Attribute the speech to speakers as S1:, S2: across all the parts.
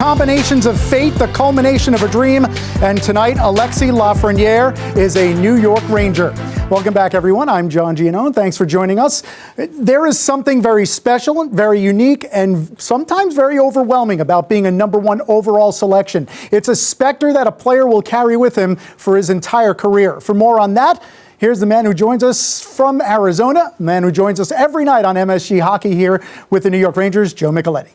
S1: Combinations of fate, the culmination of a dream, and tonight, Alexis Lafreniere is a New York Ranger. Welcome back, everyone. I'm John Giannone. Thanks for joining us. There is something very special, very unique, and sometimes very overwhelming about being a #1 overall selection. It's a specter that a player will carry with him for his entire career. For more on that, here's the man who joins us from Arizona, the man who joins us every night on MSG Hockey here with the New York Rangers, Joe Micheletti.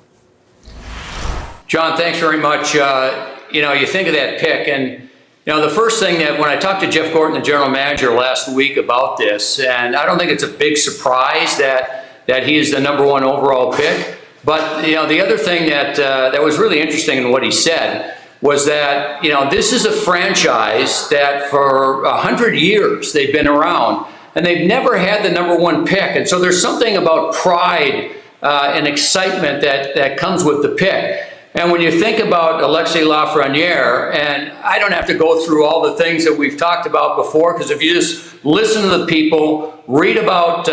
S2: John, thanks very much. You think of that pick, and the first thing that when I talked to Jeff Gorton, the general manager, last week about this, and I don't think it's a big surprise that he is the #1 overall pick. But the other thing that was really interesting in what he said was that this is a franchise that for 100 years they've been around, and they've never had the #1 pick, and so there's something about pride and excitement that comes with the pick. And when you think about Alexis Lafreniere, and I don't have to go through all the things that we've talked about before, because if you just listen to the people, read about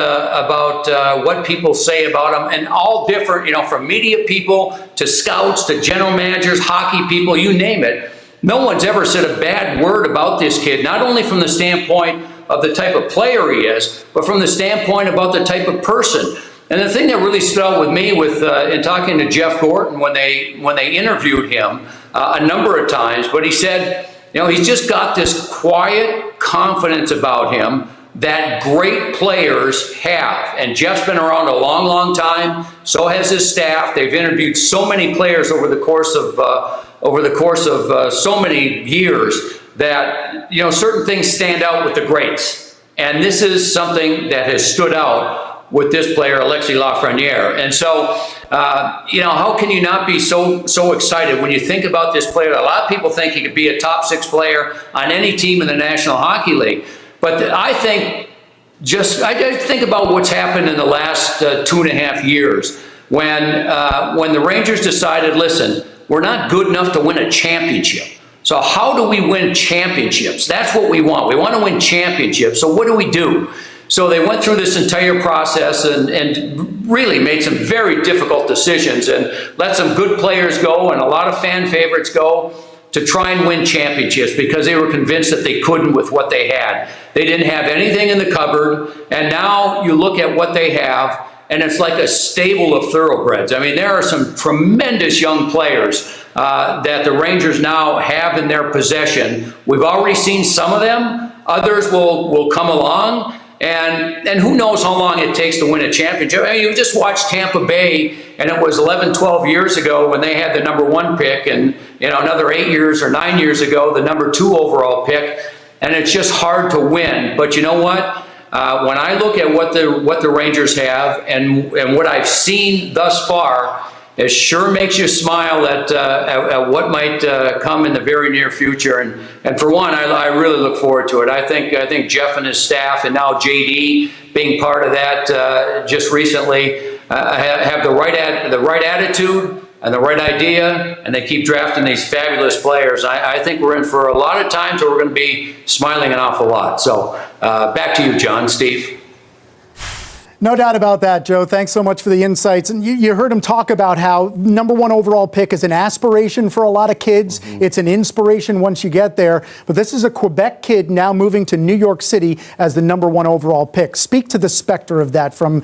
S2: what people say about him, and all different, from media people to scouts to general managers, hockey people, you name it, no one's ever said a bad word about this kid, not only from the standpoint of the type of player he is, but from the standpoint about the type of person. And the thing that really stood out with me in talking to Jeff Gorton when they interviewed him a number of times, but he said, he's just got this quiet confidence about him that great players have. And Jeff's been around a long, long time. So has his staff. They've interviewed so many players over the course of so many years that certain things stand out with the greats. And this is something that has stood out with this player, Alexis Lafreniere. And so, how can you not be so excited when you think about this player? A lot of people think he could be a top 6 player on any team in the National Hockey League. But I think about what's happened in the last 2.5 years when the Rangers decided, listen, we're not good enough to win a championship. So how do we win championships? That's what we want. We want to win championships. So what do? So they went through this entire process and really made some very difficult decisions and let some good players go and a lot of fan favorites go to try and win championships because they were convinced that they couldn't with what they had. They didn't have anything in the cupboard, and now you look at what they have, and it's like a stable of thoroughbreds. I mean, there are some tremendous young players that the Rangers now have in their possession. We've already seen some of them. Others will come along. And who knows how long it takes to win a championship. I mean, you just watched Tampa Bay, and it was 11, 12 years ago when they had the #1 pick, and another 8 years or 9 years ago, the #2 overall pick, and it's just hard to win. But you know what? When I look at what the Rangers have and what I've seen thus far, it sure makes you smile at what might come in the very near future. And for one, I really look forward to it. I think Jeff and his staff, and now JD being part of that just recently, have the right attitude and the right idea, and they keep drafting these fabulous players. I think we're in for a lot of times where we're going to be smiling an awful lot. So back to you, John, Steve.
S1: No doubt about that, Joe. Thanks so much for the insights. And you heard him talk about how #1 overall pick is an aspiration for a lot of kids. Mm-hmm. It's an inspiration once you get there. But this is a Quebec kid now moving to New York City as the #1 overall pick. Speak to the specter of that from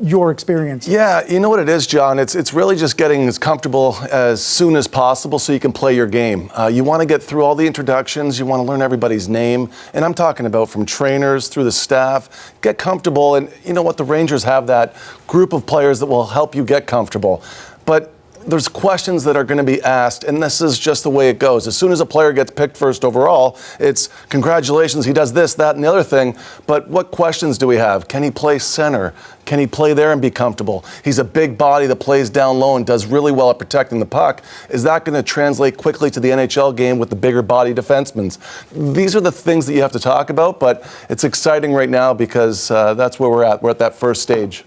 S1: your experience.
S3: Yeah, you know what it is, John? It's really just getting as comfortable as soon as possible so you can play your game. You want to get through all the introductions. You want to learn everybody's name. And I'm talking about from trainers through the staff. Get comfortable. And you know what? The Rangers have that group of players that will help you get comfortable. But there's questions that are going to be asked, and this is just the way it goes. As soon as a player gets picked first overall, it's congratulations, he does this, that, and the other thing. But what questions do we have? Can he play center? Can he play there and be comfortable? He's a big body that plays down low and does really well at protecting the puck. Is that going to translate quickly to the NHL game with the bigger body defensemen? These are the things that you have to talk about, but it's exciting right now because that's where we're at. We're at that first stage.